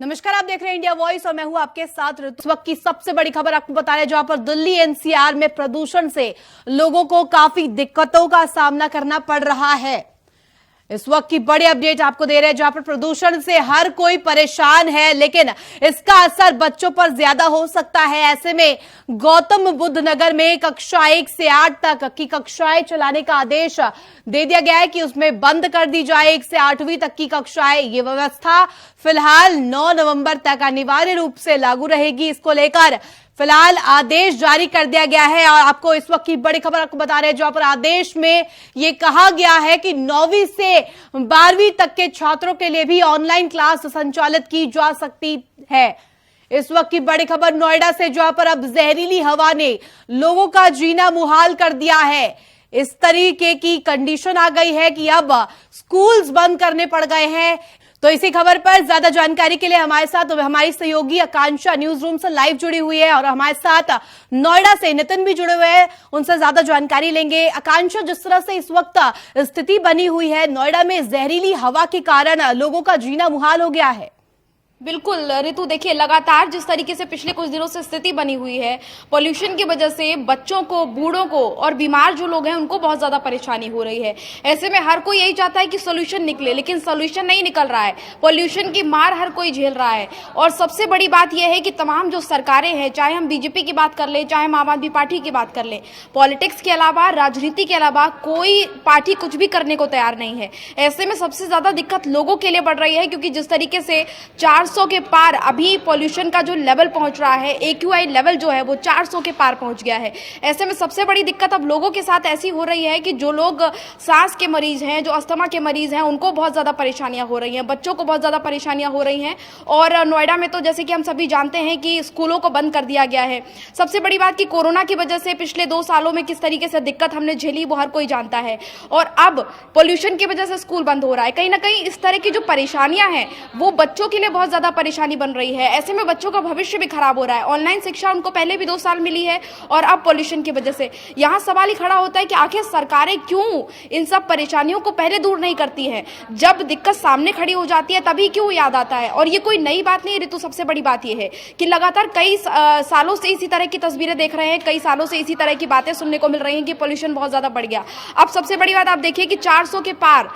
नमस्कार, आप देख रहे हैं इंडिया वॉइस और मैं हूं आपके साथ ऋतु। इस वक्त की सबसे बड़ी खबर आपको बता रहे हैं, जहां पर दिल्ली एनसीआर में प्रदूषण से लोगों को काफी दिक्कतों का सामना करना पड़ रहा है। इस वक्त की बड़ी अपडेट आपको दे रहे हैं, जहां पर प्रदूषण से हर कोई परेशान है, लेकिन इसका असर बच्चों पर ज्यादा हो सकता है। ऐसे में गौतम बुद्ध नगर में कक्षा 1 से 8 तक की कक्षाएं चलाने का आदेश दे दिया गया है कि उसमें बंद कर दी जाए 1 से 8वीं तक की कक्षाएं। ये व्यवस्था फिलहाल 9 नवंबर तक अनिवार्य रूप से लागू रहेगी। इसको लेकर फिलहाल आदेश जारी कर दिया गया है और आपको इस वक्त की बड़ी खबर आपको बता रहे हैं, जहां पर आदेश में यह कहा गया है कि 9वीं से 12वीं तक के छात्रों के लिए भी ऑनलाइन क्लास संचालित की जा सकती है। इस वक्त की बड़ी खबर नोएडा से, जहां पर अब जहरीली हवा ने लोगों का जीना मुहाल कर दिया है। इस तरीके की कंडीशन आ गई है कि अब स्कूल्स बंद करने पड़ गए हैं। तो इसी खबर पर ज्यादा जानकारी के लिए हमारे साथ हमारी सहयोगी आकांक्षा न्यूज रूम से लाइव जुड़ी हुई है और हमारे साथ नोएडा से नितिन भी जुड़े हुए हैं, उनसे ज्यादा जानकारी लेंगे। आकांक्षा, जिस तरह से इस वक्त स्थिति बनी हुई है नोएडा में, जहरीली हवा के कारण लोगों का जीना मुहाल हो गया है। बिल्कुल ऋतु, देखिए लगातार जिस तरीके से पिछले कुछ दिनों से स्थिति बनी हुई है, पॉल्यूशन की वजह से बच्चों को, बूढ़ों को और बीमार जो लोग हैं उनको बहुत ज्यादा परेशानी हो रही है। ऐसे में हर कोई यही चाहता है कि सोल्यूशन निकले, लेकिन सोल्यूशन नहीं निकल रहा है। पॉल्यूशन की मार हर कोई झेल रहा है और सबसे बड़ी बात यह है कि तमाम जो सरकारें हैं, चाहे हम बीजेपी की बात कर ले, चाहे हम आम आदमी पार्टी की बात कर ले, पॉलिटिक्स के अलावा, राजनीति के अलावा कोई पार्टी कुछ भी करने को तैयार नहीं है। ऐसे में सबसे ज्यादा दिक्कत लोगों के लिए बढ़ रही है, क्योंकि जिस तरीके से 400 के पार अभी पॉल्यूशन का जो लेवल पहुंच रहा है, AQI लेवल जो है वो 400 के पार पहुंच गया है। ऐसे में सबसे बड़ी दिक्कत अब लोगों के साथ ऐसी हो रही है कि जो लोग सांस के मरीज हैं, जो अस्थमा के मरीज हैं, उनको बहुत ज्यादा परेशानियां हो रही हैं, बच्चों को बहुत ज्यादा परेशानियां हो रही हैं। और नोएडा में तो जैसे कि हम सभी जानते हैं कि स्कूलों को बंद कर दिया गया है। सबसे बड़ी बात कि कोरोना की वजह से पिछले 2 सालों में किस तरीके से दिक्कत हमने झेली वो हर कोई जानता है, और अब पॉल्यूशन की वजह से स्कूल बंद हो रहा है। कहीं ना कहीं इस तरह की जो परेशानियां हैं वो बच्चों के लिए बहुत ज्यादा परेशानी बन रही है। ऐसे में बच्चों का भविष्य भी खराब हो रहा है। ऑनलाइन शिक्षा उनको पहले भी 2 साल मिली है और अब पॉल्यूशन की वजह से यहां सवाल ही खड़ा होता है कि आखिर सरकारें क्यों इन सब परेशानियों को पहले दूर नहीं करती हैं। जब दिक्कत सामने खड़ी हो जाती है तभी क्यों याद आता है। और ये कोई नई बात नहीं ऋतु, सबसे बड़ी बात यह है कि लगातार कई सालों से इसी तरह की तस्वीरें देख रहे हैं, कई सालों से इसी तरह की बातें सुनने को मिल रही हैं कि पॉल्यूशन बहुत ज्यादा बढ़ गया। अब सबसे बड़ी बात आप देखिए कि 400 के पार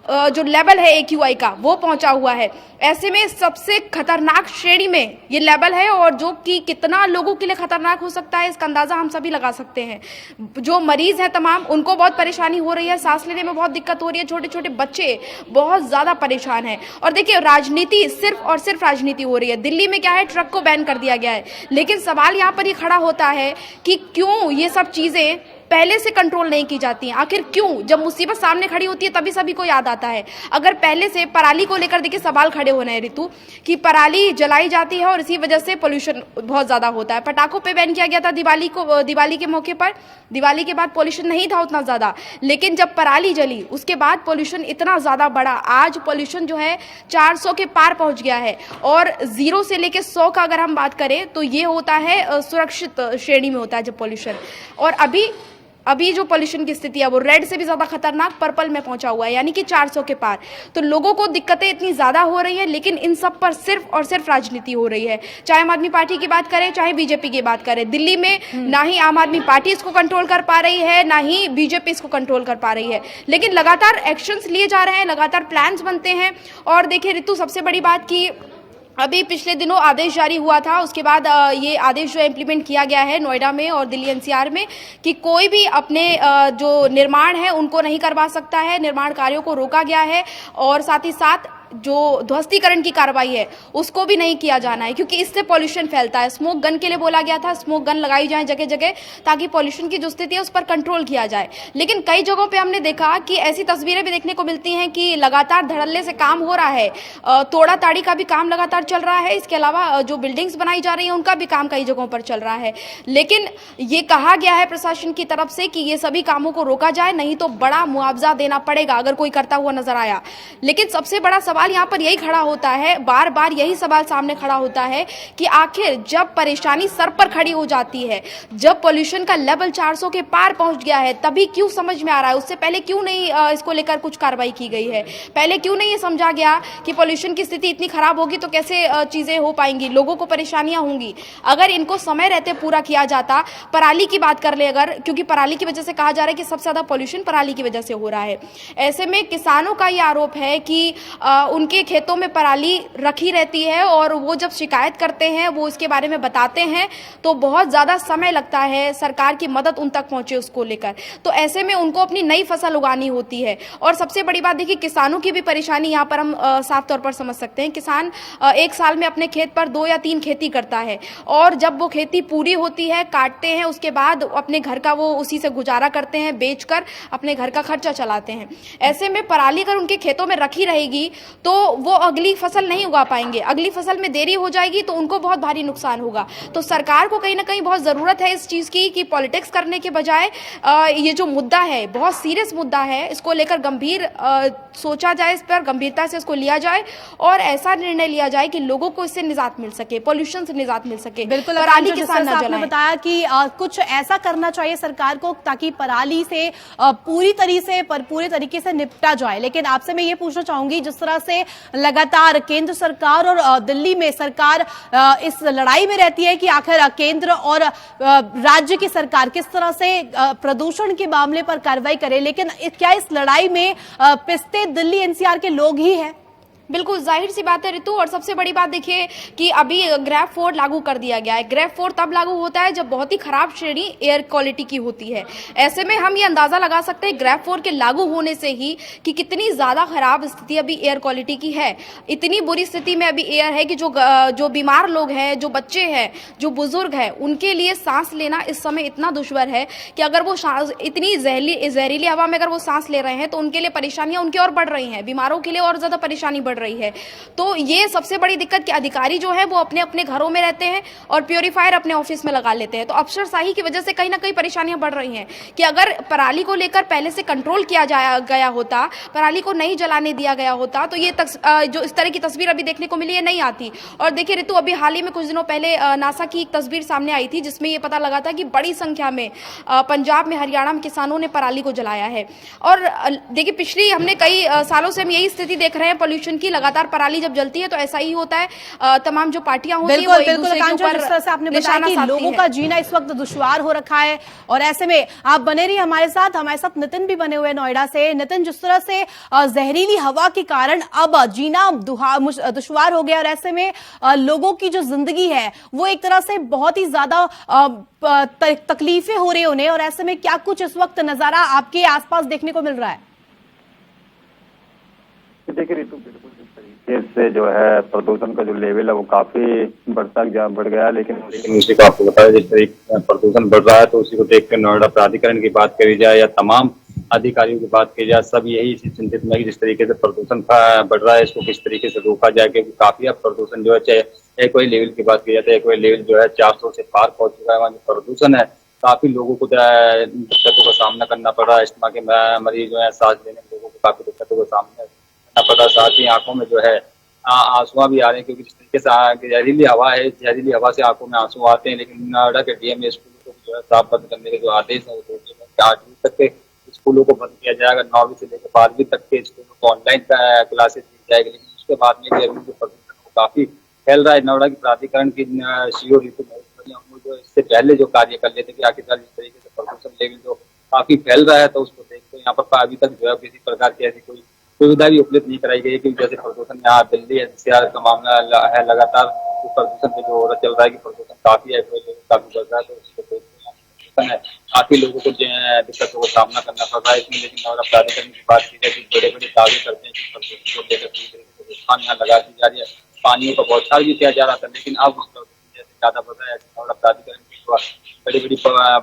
जो लेवल है AQI का वो पहुंचा हुआ है। ऐसे में सबसे खतरनाक श्रेणी में ये लेवल है, और जो कि कितना लोगों के लिए खतरनाक हो सकता है इसका अंदाजा हम सभी लगा सकते हैं। जो मरीज हैं तमाम, उनको बहुत परेशानी हो रही है, सांस लेने में बहुत दिक्कत हो रही है, छोटे छोटे बच्चे बहुत ज्यादा परेशान हैं। और देखिए, राजनीति सिर्फ और सिर्फ राजनीति हो रही है। दिल्ली में क्या है, ट्रक को बैन कर दिया गया है, लेकिन सवाल यहाँ पर ये खड़ा होता है कि क्यों ये सब चीजें पहले से कंट्रोल नहीं की जाती हैं। आखिर क्यों? जब मुसीबत सामने खड़ी होती है तभी सभी को याद आता है। अगर पहले से पराली को लेकर देखिए सवाल खड़े होने हैं ऋतु, कि पराली जलाई जाती है और इसी वजह से पोल्यूशन बहुत ज्यादा होता है। पटाखों पे बैन किया गया था दिवाली के मौके पर। दिवाली के बाद पोल्यूशन नहीं था उतना ज्यादा, लेकिन जब पराली जली उसके बाद पोल्यूशन इतना ज्यादा बढ़ा। आज पोल्यूशन जो है 400 के पार पहुंच गया है, और 0 से लेकर 100 का अगर हम बात करें तो ये होता है सुरक्षित श्रेणी में होता है जब पोल्यूशन। और अभी जो पोल्यूशन की स्थिति है वो रेड से भी ज्यादा खतरनाक पर्पल में पहुंचा हुआ है, यानी कि 400 के पार। तो लोगों को दिक्कतें इतनी ज्यादा हो रही है, लेकिन इन सब पर सिर्फ और सिर्फ राजनीति हो रही है। चाहे आम आदमी पार्टी की बात करें, चाहे बीजेपी की बात करें, दिल्ली में ना ही आम आदमी पार्टी इसको कंट्रोल कर पा रही है, ना ही बीजेपी इसको कंट्रोल कर पा रही है। लेकिन लगातार एक्शंस लिए जा रहे हैं, लगातार प्लान्स बनते हैं। और देखिए ऋतु, सबसे बड़ी बात की अभी पिछले दिनों आदेश जारी हुआ था, उसके बाद ये आदेश जो इम्प्लीमेंट किया गया है नोएडा में और दिल्ली NCR में, कि कोई भी अपने जो निर्माण है उनको नहीं करवा सकता है, निर्माण कार्यों को रोका गया है। और साथ ही साथ जो ध्वस्तीकरण की कार्रवाई है उसको भी नहीं किया जाना है, क्योंकि इससे पॉल्यूशन फैलता है। स्मोक गन के लिए बोला गया था, स्मोक गन लगाई जाए जगह जगह, ताकि पॉल्यूशन की जो स्थिति है उस पर कंट्रोल किया जाए। लेकिन कई जगहों पे हमने देखा कि ऐसी तस्वीरें भी देखने को मिलती हैं कि लगातार धड़ल्ले से काम हो रहा है, तोड़ा ताड़ी का भी काम लगातार चल रहा है। इसके अलावा जो बिल्डिंग्स बनाई जा रही है उनका भी काम कई जगहों पर चल रहा है। लेकिन ये कहा गया है प्रशासन की तरफ से कि ये सभी कामों को रोका जाए, नहीं तो बड़ा मुआवजा देना पड़ेगा अगर कोई करता हुआ नजर आया। लेकिन सबसे बड़ा सवाल यहाँ पर यही खड़ा होता है, बार बार यही सवाल सामने खड़ा होता है कि आखिर जब परेशानी सर पर खड़ी हो जाती है, जब पोल्यूशन का लेवल 400 के पार पहुंच गया है, तभी क्यों समझ में आ रहा है, उससे पहले क्यों नहीं इसको लेकर कुछ कार्रवाई की गई है, पहले क्यों नहीं ये समझा गया कि पोल्यूशन की स्थिति इतनी खराब होगी तो कैसे चीजें हो पाएंगी, लोगों को परेशानियां होंगी। अगर इनको समय रहते पूरा किया जाता, पराली की बात कर ले अगर, क्योंकि पराली की वजह से कहा जा रहा है कि सबसे ज्यादा पोल्यूशन पराली की वजह से हो रहा है। ऐसे में किसानों का ये आरोप है कि उनके खेतों में पराली रखी रहती है और वो जब शिकायत करते हैं, वो इसके बारे में बताते हैं तो बहुत ज्यादा समय लगता है सरकार की मदद उन तक पहुंचे उसको लेकर। तो ऐसे में उनको अपनी नई फसल उगानी होती है। और सबसे बड़ी बात देखिए, किसानों की भी परेशानी यहाँ पर हम साफ तौर पर समझ सकते हैं। किसान एक साल में अपने खेत पर 2 या 3 खेती करता है और जब वो खेती पूरी होती है, काटते हैं, उसके बाद अपने घर का वो उसी से गुजारा करते हैं, बेचकर अपने घर का खर्चा चलाते हैं। ऐसे में पराली अगर उनके खेतों में रखी रहेगी तो वो अगली फसल नहीं उगा पाएंगे, अगली फसल में देरी हो जाएगी तो उनको बहुत भारी नुकसान होगा। तो सरकार को कहीं ना कहीं बहुत जरूरत है इस चीज की कि पॉलिटिक्स करने के बजाय ये जो मुद्दा है, बहुत सीरियस मुद्दा है, इसको लेकर गंभीर सोचा जाए, इस पर गंभीरता से इसको लिया जाए और ऐसा निर्णय लिया जाए कि लोगों को इससे निजात मिल सके, पोल्यूशन से निजात मिल सके। बिल्कुल, पराली जिस तरह से आपने बताया कि कुछ ऐसा करना चाहिए सरकार को ताकि पराली से पूरी तरीके से निपटा जाए। लेकिन आपसे मैं ये पूछना चाहूंगी, जिस तरह से लगातार केंद्र सरकार और दिल्ली में सरकार इस लड़ाई में रहती है कि आखिर केंद्र और राज्य की सरकार किस तरह से प्रदूषण के मामले पर कार्रवाई करे, लेकिन क्या इस लड़ाई में पिसते दिल्ली एनसीआर के लोग ही हैं? बिल्कुल जाहिर सी बात है ऋतु। और सबसे बड़ी बात देखिए कि अभी ग्रेफ 4 लागू कर दिया गया है। ग्रेफ 4 तब लागू होता है जब बहुत ही खराब श्रेणी एयर क्वालिटी की होती है। ऐसे में हम ये अंदाजा लगा सकते हैं ग्रेफ 4 के लागू होने से ही कि कितनी ज्यादा खराब स्थिति अभी एयर क्वालिटी की है। इतनी बुरी स्थिति में अभी एयर है कि जो बीमार लोग हैं, जो बच्चे हैं, जो बुजुर्ग हैं, उनके लिए सांस लेना इस समय इतना दुश्वार है कि अगर वो इतनी जहरीली हवा में अगर वो सांस ले रहे हैं तो उनके लिए परेशानियां उनकी और बढ़ रही हैं, बीमारों के लिए और ज्यादा परेशानी बढ़ रही है। तो ये सबसे बड़ी दिक्कत कि अधिकारी जो है वो अपने अपने घरों में रहते हैं और प्योरीफायर अपने ऑफिस में लगा लेते हैं। तो अफसरशाही की वजह से कहीं ना कहीं परेशानियां बढ़ रही हैं कि अगर पराली को लेकर पहले से कंट्रोल किया गया होता, पराली को नहीं जलाने दिया गया होता, तो ये जो इस तरह की तस्वीर अभी देखने को मिली है नहीं आती। और देखिए ऋतु, अभी हाल ही में कुछ दिनों पहले नासा की एक तस्वीर सामने आई थी जिसमें यह पता लगा था कि बड़ी संख्या में पंजाब में, हरियाणा में किसानों ने पराली को जलाया है। और देखिए पिछली हमने कई सालों से हम यही स्थिति देख रहे हैं पॉल्यूशन की। लगातार पराली जब जलती है तो ऐसा ही होता है, तमाम जो पार्टियां होती हैं वो एक दूसरे के ऊपर जिस तरह से आपने बताया कि लोगों का जीना इस वक्त दुश्वार हो रखा है। और ऐसे में आप बने रहिए हमारे साथ नितिन भी बने हुए नोएडा से। नितिन, जिस तरह से जहरीली हवा के कारण अब जीना दुश्वार हो गया और ऐसे में लोगों की जो जिंदगी है वो एक तरह से बहुत ही ज्यादा तकलीफें हो रही है उन्हें, और ऐसे में क्या कुछ इस वक्त नजारा आपके आसपास देखने को मिल रहा है? देखिए ऋतु, बिल्कुल जिस तरीके से जो है प्रदूषण का जो लेवल है वो काफी बढ़ गया, लेकिन उसी को आपको बताया जिस तरीके से प्रदूषण बढ़ रहा है तो उसी को देख कर नोएडा प्राधिकरण की बात करी जाए या तमाम अधिकारियों की बात की जाए, सब यही चिंतित में जिस तरीके से प्रदूषण बढ़ रहा है इसको किस तरीके से रोका जाए। क्योंकि काफी अब प्रदूषण जो है, चाहे एक कोई लेवल की बात की जाए तो एक कोई लेवल जो है 400 से पार पहुंच चुका है। वहाँ जो प्रदूषण है काफी लोगों को दिक्कतों का सामना करना पड़ रहा है। अस्थमा के मरीज जो है, सांस लेने में लोगों को काफी दिक्कतों का सामना करना पड़ रहा है। साथ ही आंखों में जो है आंसू भी आ रहे हैं क्योंकि जिस तरीके से जहरीली हवा है, जहरीली हवा से आंखों में आंसू आते हैं। लेकिन नोएडा के डीएम स्कूलों को जो है साफ बंद करने के जो आदेश है वो 8वीं तक के स्कूलों को बंद किया जाएगा, 9वीं से लेकर 12वीं तक के स्कूलों को ऑनलाइन क्लासेस दी जाएगी। लेकिन उसके बाद में भी अभी जो प्रदूषण काफी फैल रहा है। नोएडा की प्राधिकरण की सीओ ऋतु जो इससे पहले जो कार्य कर लेते कि आखिरकार जिस तरीके से प्रदूषण लेवल जो काफी फैल रहा है तो उसको देखते यहाँ पर अभी तक जो है किसी प्रकार की ऐसी कोई सुविधा भी उपलब्ध नहीं कराई गई है। क्योंकि जैसे प्रदूषण यहाँ दिल्ली एनसीआर का मामला है, लगातार प्रदूषण पे जो हो चल रहा है कि प्रदूषण काफी है, काफी बढ़ रहा है, तो उसको देखते हैं काफी लोगों को दिक्कतों का सामना करना पड़ रहा है इसमें। लेकिन नोएडा प्राधिकरण की बात की जाए कि बड़े बड़े दावे करते हैं कि प्रदूषण को लेकर पूरी तरीके से रोकथाम यहाँ लगा दी जा रही है, पानियों का बौछार भी किया जा रहा था। लेकिन अब उस प्रदूषण जैसे ज्यादा बढ़ रहा है, नोएडा प्राधिकरण बड़ी बड़ी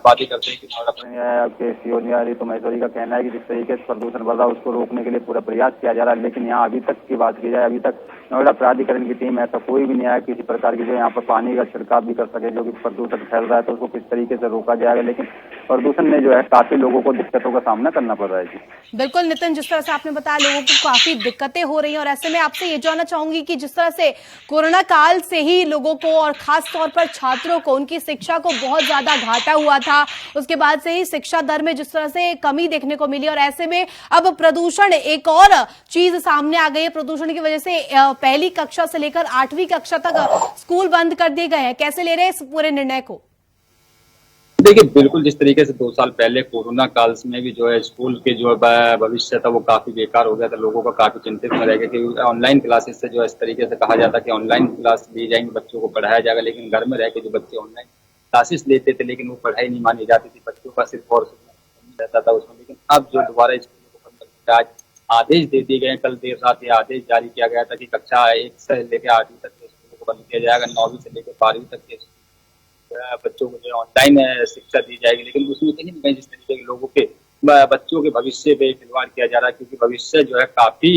बातें करते हैं कि आपके सीओ ऋतु महेश्वरी का कहना है कि जिस तरीके से प्रदूषण बढ़ रहा है उसको रोकने के लिए पूरा प्रयास किया जा रहा है। लेकिन यहाँ अभी तक की बात की जाए, अभी तक नोएडा प्राधिकरण की टीम ऐसा कोई भी नहीं आया किसी प्रकार की जो यहाँ पर पानी का छिड़काव भी कर सके, जो कि प्रदूषण फैल रहा है तो उसको किस तरीके से रोका जाएगा। लेकिन प्रदूषण में जो है काफी लोगों को दिक्कतों का सामना करना पड़ रहा है। जी बिल्कुल नितिन, जिस तरह से आपने बताया लोगों को काफी दिक्कतें हो रही हैं और ऐसे में आपसे ये जानना चाहूंगी कि जिस तरह से कोरोना काल से ही लोगों को और खास तौर पर छात्रों को उनकी शिक्षा को बहुत ज्यादा घाटा हुआ था, उसके बाद से ही शिक्षा दर में जिस तरह से कमी देखने को मिली और ऐसे में अब प्रदूषण एक और चीज सामने आ गई है। प्रदूषण की वजह से पहली कक्षा से लेकर 8वीं कक्षा तक स्कूल बंद कर दिए गए हैं। कैसे ले रहे हैं इस पूरे निर्णय को? देखिए, बिल्कुल जिस तरीके से 2 साल पहले कोरोना काल में भी जो है स्कूल के जो भविष्य था वो काफी बेकार हो गया था, लोगों का काफी चिंतित में रह गया कि ऑनलाइन क्लासेस से जो इस तरीके से कहा जाता कि ऑनलाइन क्लास ली जाएंगी, बच्चों को पढ़ाया जाएगा, लेकिन घर में रह के जो बच्चे ऑनलाइन क्लासेस लेते थे लेकिन वो पढ़ाई नहीं मानी जाती थी, बच्चों का सिर्फ और रहता था उसमें। लेकिन अब जो दोबारा स्कूलों को बंद करके आज आदेश दे दिए गए, कल देर रात ये आदेश जारी किया गया था कि कक्षा 1 से लेकर 8वीं तक के स्कूलों को बंद किया जाएगा, 9वीं से लेकर 12वीं तक के बच्चों को जो ऑनलाइन शिक्षा दी जाएगी। लेकिन उसमें कहीं ना कहीं जिस तरीके के लोगों के बच्चों के भविष्य पे खिलवाड़ किया जा रहा है, क्योंकि भविष्य जो है काफी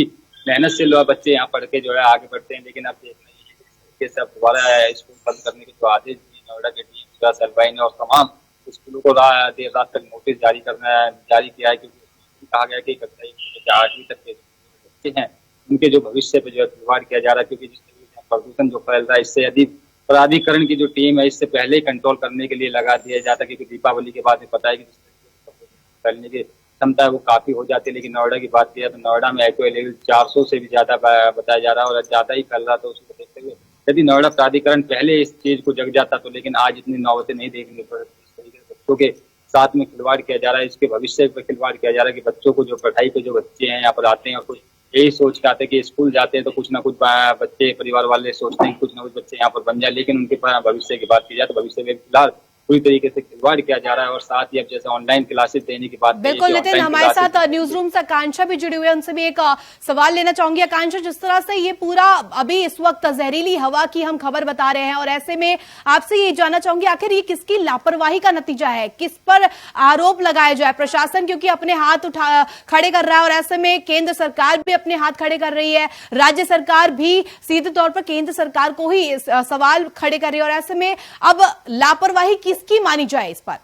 मेहनत से लोग बच्चे यहाँ पढ़ के जो है आगे बढ़ते हैं। लेकिन अब देख रहे हैं जिस तरीके से अब दोबारा स्कूल बंद करने के जो आदेश दिए नोएडा के डीएम सरवाई ने और तमाम स्कूलों को देर रात तक नोटिस जारी किया है, क्योंकि उसमें कहा गया कि कक्षा 1 से 8वीं तक के बच्चे हैं उनके जो भविष्य पे जो है खिलवाड़ किया जा रहा है। क्योंकि जिस तरीके से प्रदूषण जो फैल रहा है इससे यदि प्राधिकरण की जो टीम है इससे पहले ही कंट्रोल करने के लिए लगा दिया जाता, क्योंकि दीपावली के बाद में पता है कि जिस तरीके से फैलने की क्षमता है वो काफी हो जाती है। लेकिन नोएडा की बात किया तो नोएडा में एक्यूआई लेवल 400 से भी ज्यादा बताया जा रहा है और ज्यादा ही फैल रहा था। उसको देखते हुए यदि नोएडा प्राधिकरण पहले इस चीज को जग जाता तो लेकिन आज इतनी नौबतें नहीं देखने पड़ती। इस तरीके से बच्चों के साथ में खिलवाड़ किया जा रहा है, इसके भविष्य पर खिलवाड़ किया जा रहा है कि बच्चों को जो पढ़ाई पे जो बच्चे हैं यहाँ पर आते हैं और कुछ यही सोच के आते हैं कि स्कूल जाते हैं तो कुछ ना कुछ बच्चे परिवार वाले सोचते हैं कि कुछ ना कुछ बच्चे यहाँ पर बन जाए, लेकिन उनके भविष्य की बात की जाए तो भविष्य में फिलहाल पूरी तरीके से खिलवाड़ किया जा रहा है। और साथ ही अब जैसे ऑनलाइन क्लासेस देने की बात, बिल्कुल नितिन, हमारे साथ न्यूज रूम से आकांक्षा भी जुड़ी हुई है, उनसे भी एक सवाल लेना चाहूंगी। आकांक्षा, जिस तरह से ये पूरा अभी इस वक्त जहरीली हवा की हम खबर बता रहे हैं और ऐसे में आपसे ये जानना चाहूंगी आखिर ये किसकी लापरवाही का नतीजा है, किस पर आरोप लगाया जाए? प्रशासन क्योंकि अपने हाथ खड़े कर रहा है और ऐसे में केंद्र सरकार भी अपने हाथ खड़े कर रही है, राज्य सरकार भी सीधे तौर पर केंद्र सरकार को ही सवाल खड़े कर रही है और ऐसे में अब लापरवाही किसकी मानी जाए इस पर?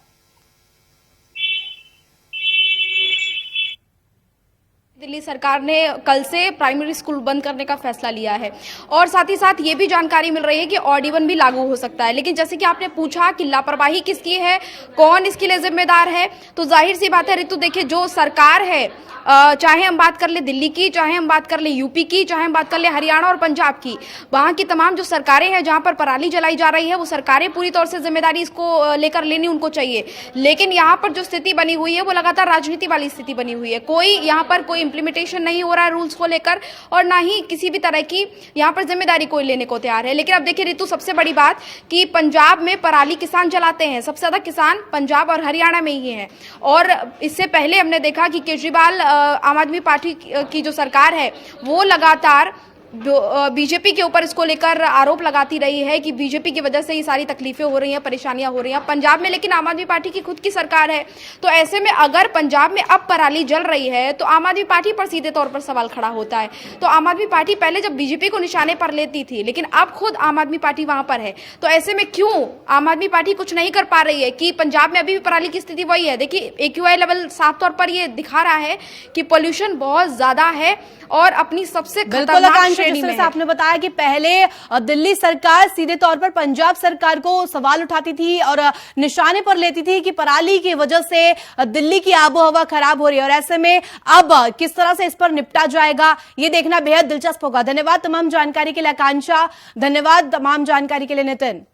दिल्ली सरकार ने कल से प्राइमरी स्कूल बंद करने का फैसला लिया है और साथ ही साथ ये भी जानकारी मिल रही है कि ऑड इवन भी लागू हो सकता है। लेकिन जैसे कि आपने पूछा कि लापरवाही किसकी है, कौन इसके लिए जिम्मेदार है, तो जाहिर सी बात है ऋतु, देखिए जो सरकार है, चाहे हम बात कर ले दिल्ली की, चाहे हम बात कर ले यूपी की, चाहे हम बात कर ले हरियाणा और पंजाब की, वहां की तमाम जो सरकारें हैं जहां पर पराली जलाई जा रही है वो सरकारें पूरी तौर से जिम्मेदारी इसको लेकर लेनी उनको चाहिए। लेकिन यहाँ पर जो स्थिति बनी हुई है वो लगातार राजनीति वाली स्थिति बनी हुई है। कोई यहाँ पर कोई इंप्लीमेंटेशन नहीं हो रहा है रूल्स को लेकर और ना ही किसी भी तरह की यहाँ पर जिम्मेदारी कोई लेने को तैयार है। लेकिन अब देखिए ऋतु, सबसे बड़ी बात कि पंजाब में पराली किसान जलाते हैं, सबसे ज्यादा किसान पंजाब और हरियाणा में ही हैं। और इससे पहले हमने देखा कि केजरीवाल आम आदमी पार्टी की जो सरकार है वो लगातार बीजेपी के ऊपर इसको लेकर आरोप लगाती रही है कि बीजेपी की वजह से ये सारी तकलीफें हो रही हैं, परेशानियां हो रही हैं पंजाब में। लेकिन आम आदमी पार्टी की खुद की सरकार है, तो ऐसे में अगर पंजाब में अब पराली जल रही है तो आम आदमी पार्टी पर सीधे तौर पर सवाल खड़ा होता है। तो आम आदमी पार्टी पहले जब बीजेपी को निशाने पर लेती थी, लेकिन अब खुद आम आदमी पार्टी वहां पर है, तो ऐसे में क्यों आम आदमी पार्टी कुछ नहीं कर पा रही है कि पंजाब में अभी भी पराली की स्थिति वही है। देखिए एक्यूआई लेवल साफ तौर पर ये दिखा रहा है कि पोल्यूशन बहुत ज्यादा है और अपनी सबसे खतरनाक श्रेणी में है। आपने बताया कि पहले दिल्ली सरकार सीधे तौर पर पंजाब सरकार को सवाल उठाती थी और निशाने पर लेती थी कि पराली की वजह से दिल्ली की आबोहवा खराब हो रही है और ऐसे में अब किस तरह से इस पर निपटा जाएगा ये देखना बेहद दिलचस्प होगा। धन्यवाद तमाम जानकारी के लिए आकांक्षा, धन्यवाद तमाम जानकारी के लिए नितिन।